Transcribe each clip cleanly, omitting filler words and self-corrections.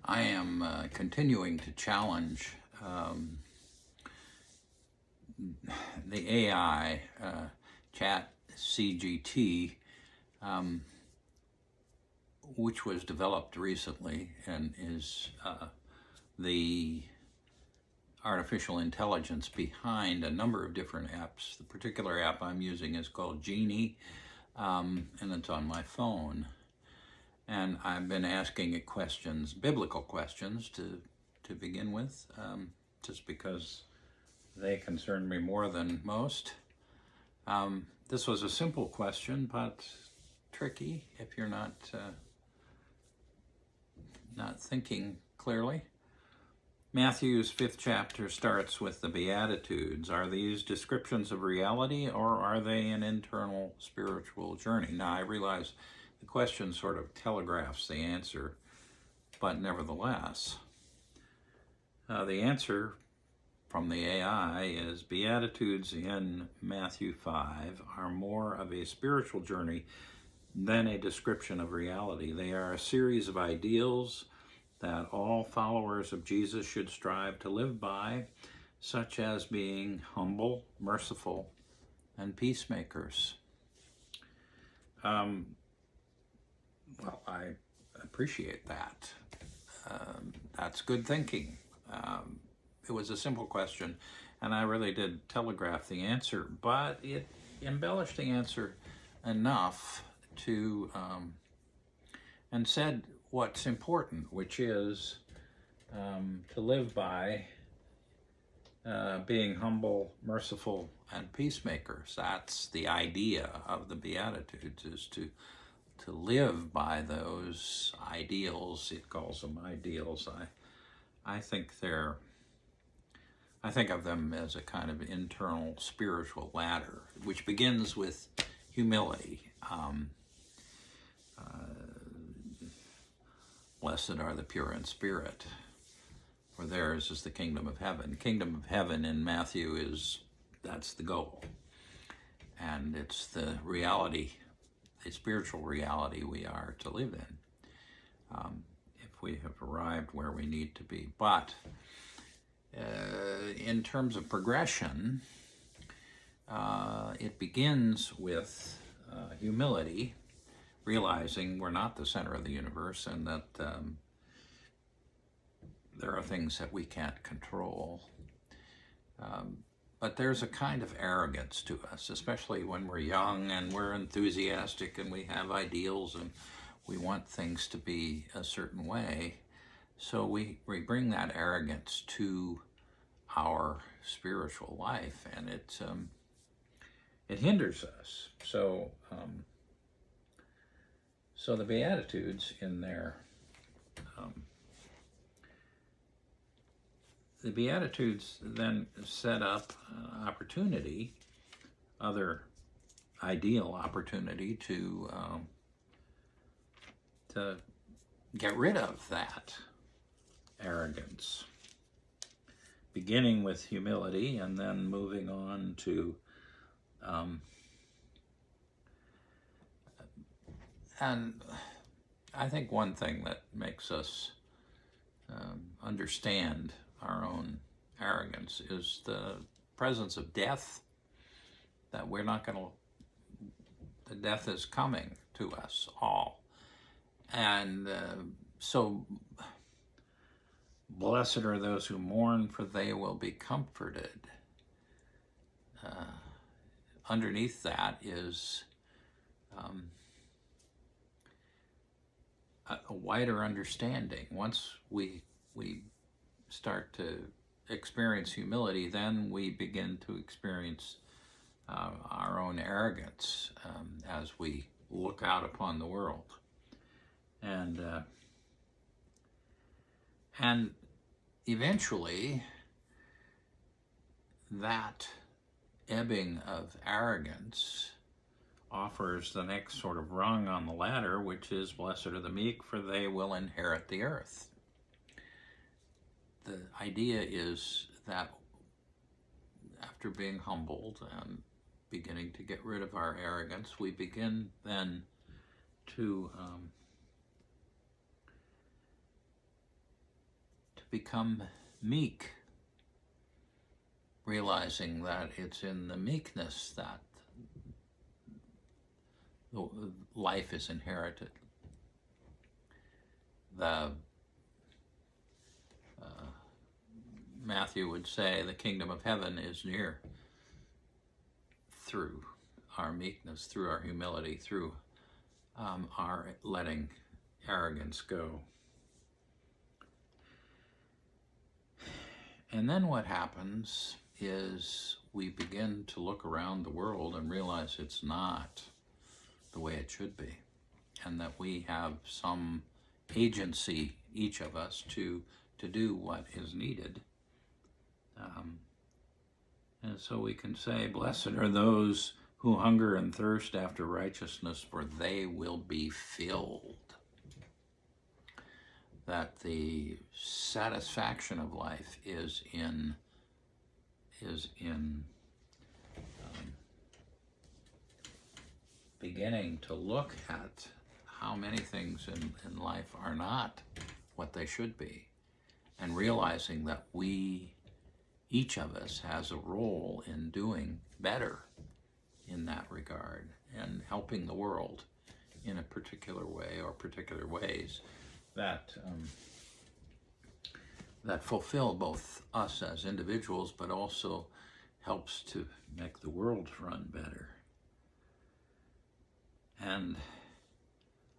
I am continuing to challenge the AI, ChatCGT, which was developed recently and is the artificial intelligence behind a number of different apps. The particular app I'm using is called Genie, and it's on my phone. And I've been asking it questions, biblical questions to begin with, just because they concern me more than most. This was a simple question, but tricky if you're not thinking clearly. Matthew's 5th chapter starts with the Beatitudes. Are these descriptions of reality, or are they an internal spiritual journey? Now, I realize the question sort of telegraphs the answer, but nevertheless, the answer from the AI is Beatitudes in Matthew 5 are more of a spiritual journey than a description of reality. They are a series of ideals that all followers of Jesus should strive to live by, such as being humble, merciful, and peacemakers. Well, I appreciate that. That's good thinking. It was a simple question, and I really did telegraph the answer, but it embellished the answer enough to, and said what's important, which is to live by being humble, merciful, and peacemakers. That's the idea of the Beatitudes, is to live by those ideals. It calls them ideals. I think of them as a kind of internal spiritual ladder, which begins with humility. Blessed are the pure in spirit, for theirs is the kingdom of heaven. The kingdom of heaven in Matthew that's the goal. And it's the reality, the spiritual reality we are to live in, if we have arrived where we need to be. But in terms of progression, it begins with humility, realizing we're not the center of the universe, and that there are things that we can't control. But there's a kind of arrogance to us, especially when we're young and we're enthusiastic and we have ideals and we want things to be a certain way. So we bring that arrogance to our spiritual life, and it hinders us. So the Beatitudes in there, the Beatitudes then set up opportunity, other ideal opportunity to get rid of that arrogance, beginning with humility and then moving on to and I think one thing that makes us understand our own arrogance is the presence of death, that we're not going to, the death is coming to us all. And so blessed are those who mourn, for they will be comforted. Underneath that is a wider understanding. Once we start to experience humility, then we begin to experience our own arrogance as we look out upon the world. And eventually, that ebbing of arrogance offers the next sort of rung on the ladder, which is blessed are the meek, for they will inherit the earth. The idea is that after being humbled and beginning to get rid of our arrogance, we begin then to become meek, realizing that it's in the meekness that life is inherited. Matthew would say the kingdom of heaven is near through our meekness, through our humility, through our letting arrogance go. And then what happens is we begin to look around the world and realize it's not the way it should be, and that we have some agency, each of us, to do what is needed. And so we can say, blessed are those who hunger and thirst after righteousness, for they will be filled. That the satisfaction of life is in beginning to look at how many things in life are not what they should be, and realizing that each of us has a role in doing better in that regard and helping the world in a particular way or particular ways that fulfill both us as individuals, but also helps to make the world run better. And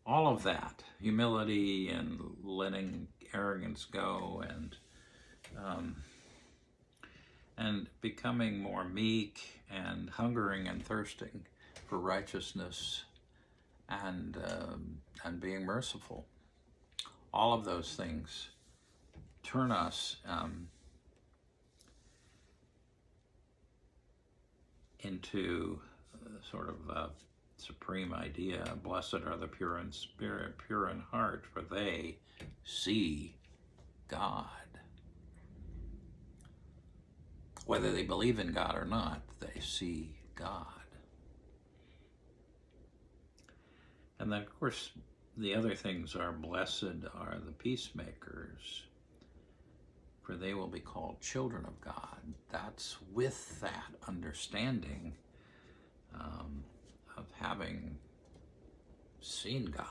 all of that, humility and letting arrogance go, and becoming more meek and hungering and thirsting for righteousness and being merciful. All of those things turn us into sort of a supreme idea. Blessed are the pure in spirit, pure in heart, for they see God. Whether they believe in God or not, they see God. And then, of course, the other things are, blessed are the peacemakers, for they will be called children of God. That's with that understanding of having seen God,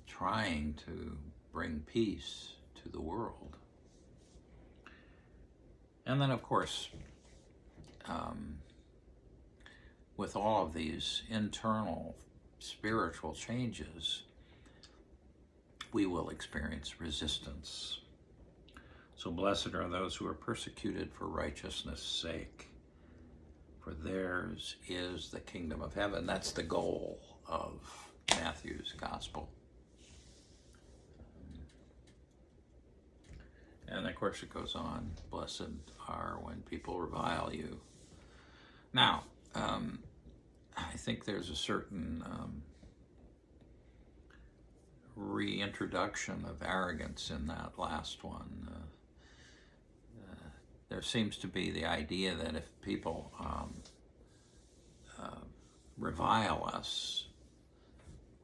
trying to bring peace to the world. And then, of course, with all of these internal spiritual changes, we will experience resistance. So blessed are those who are persecuted for righteousness' sake, for theirs is the kingdom of heaven. That's the goal of Matthew's gospel. And of course it goes on, blessed are when people revile you. Now, I think there's a certain reintroduction of arrogance in that last one. There seems to be the idea that if people revile us,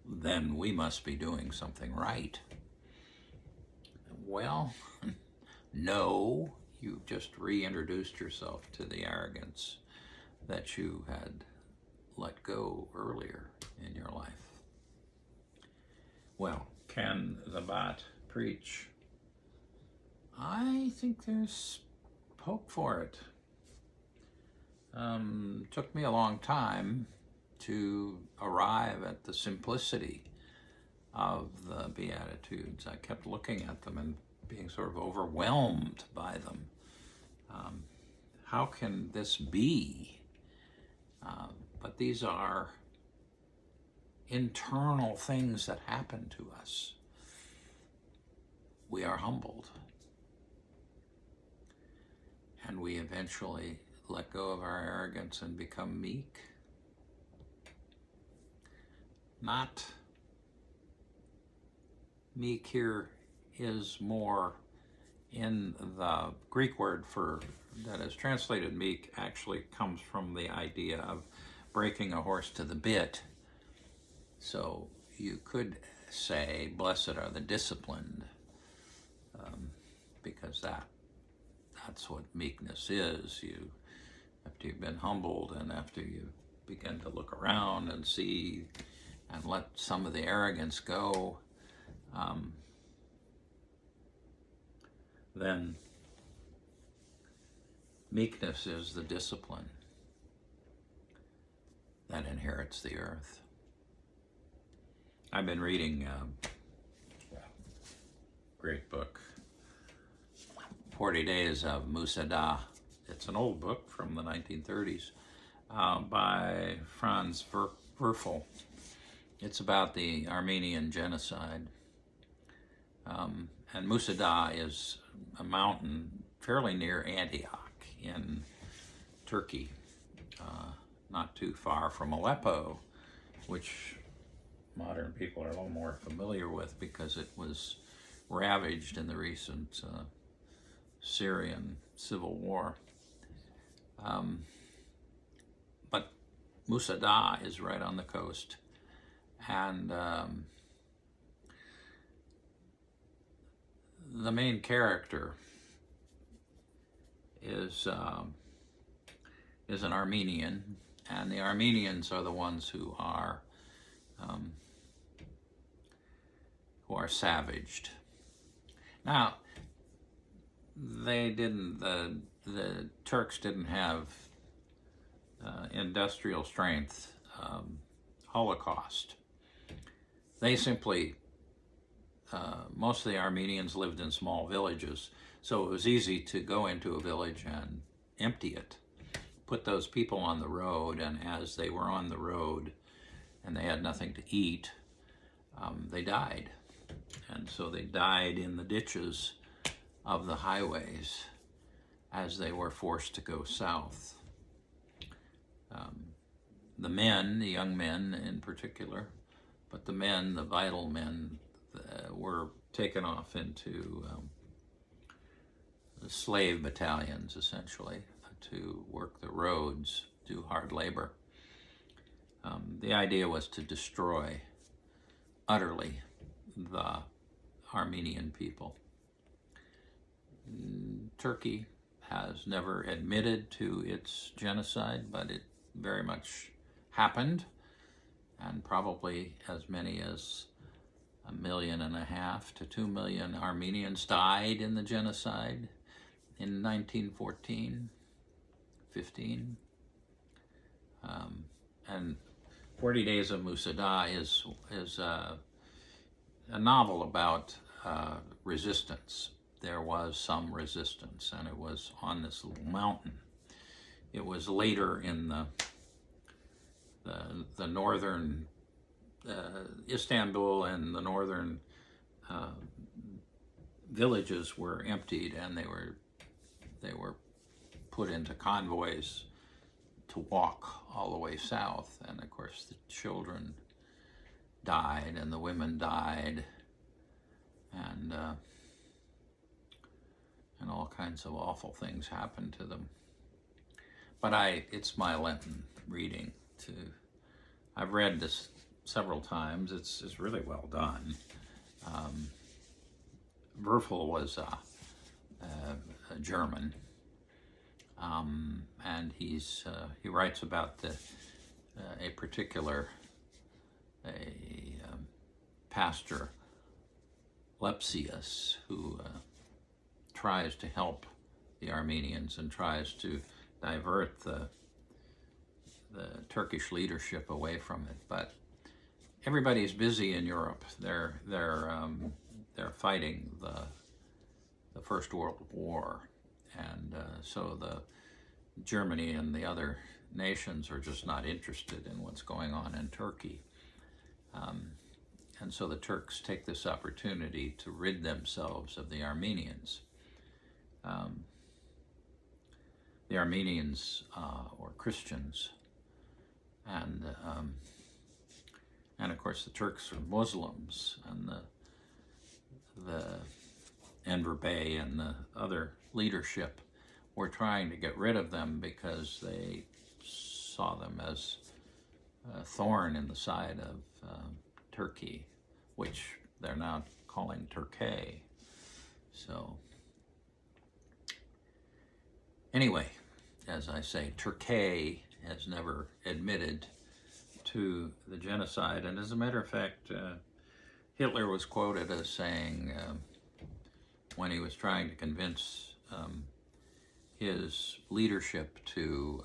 then we must be doing something right. Well, no, you've just reintroduced yourself to the arrogance that you had let go earlier in your life. Well, can the bot preach? I think there's hope for it. Took me a long time to arrive at the simplicity of the Beatitudes. I kept looking at them and being sort of overwhelmed by them. How can this be? But these are internal things that happen to us. We are humbled. And we eventually let go of our arrogance and become meek. Not meek here is more in the Greek word for that is translated meek actually comes from the idea of breaking a horse to the bit. So you could say, blessed are the disciplined, because that's what meekness is. You, after you've been humbled and after you begin to look around and see and let some of the arrogance go, then meekness is the discipline that inherits the earth. I've been reading a great book, 40 Days of Musadah. It's an old book from the 1930s by Franz Werfel. It's about the Armenian genocide. And Musadah is a mountain fairly near Antioch in Turkey, not too far from Aleppo, which modern people are a little more familiar with because it was ravaged in the recent Syrian civil war. But Musadah is right on the coast, and the main character is an Armenian, and the Armenians are the ones who are savaged. Now, the Turks didn't have industrial strength Holocaust. They simply, most of the Armenians lived in small villages, so it was easy to go into a village and empty it, put those people on the road, and as they were on the road and they had nothing to eat, they died. And so they died in the ditches of the highways as they were forced to go south. The men, the young men in particular, but the men, the vital men, were taken off into slave battalions, essentially, to work the roads, do hard labor. The idea was to destroy utterly the Armenian people. Turkey has never admitted to its genocide, but it very much happened, and probably as many as 1.5 million to 2 million Armenians died in the genocide in 1914, 15. And 40 Days of Musadah is a novel about resistance. There was some resistance, and it was on this little mountain. It was later in the northern Istanbul, and the northern villages were emptied, and they were put into convoys to walk all the way south. And of course, the children died, and the women died, and all kinds of awful things happened to them. But it's my Lenten reading. I've read this several times. It's really well done. Werfel was a German, and he writes about a particular pastor, Lepsius, who tries to help the Armenians and tries to divert the Turkish leadership away from it. But everybody's busy in Europe. They're fighting the First World War, and so the Germany and the other nations are just not interested in what's going on in Turkey. And so the Turks take this opportunity to rid themselves of the Armenians. The Armenians or Christians, and of course the Turks are Muslims, and the Enver Bey and the other leadership were trying to get rid of them because they saw them as a thorn in the side of Turkey, which they're now calling Turkey. So Anyway, as I say, Turkey has never admitted to the genocide. And as a matter of fact, Hitler was quoted as saying, when he was trying to convince his leadership to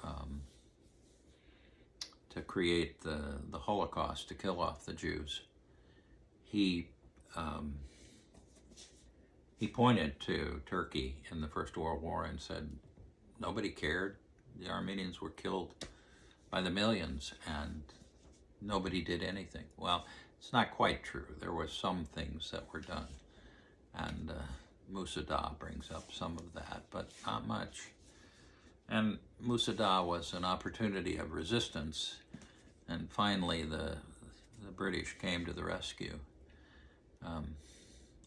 create the Holocaust, to kill off the Jews, he pointed to Turkey in the First World War and said, nobody cared. The Armenians were killed by the millions and nobody did anything. Well, it's not quite true. There were some things that were done. And Musadah brings up some of that, but not much. And Musadah was an opportunity of resistance, and finally the British came to the rescue.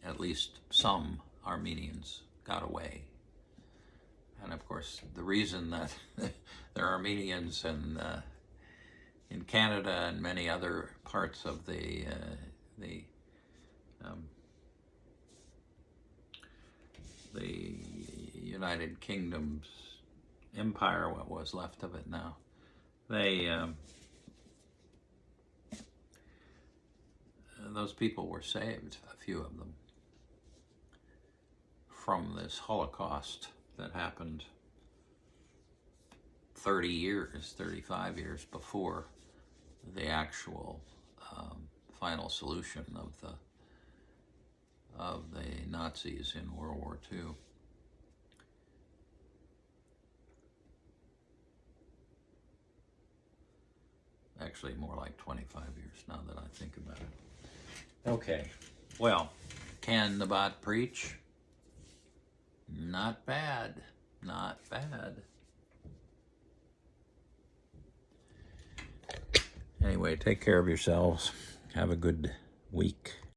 At least some Armenians got away. And of course, the reason that there are Armenians in Canada and many other parts of the United Kingdom's empire, what was left of it now, those people were saved, a few of them, from this Holocaust that happened 30 years, 35 years before the actual final solution of the Nazis in World War II. Actually, more like 25 years now that I think about it. Okay, well, can the bot preach? Not bad, not bad. Anyway, take care of yourselves. Have a good week.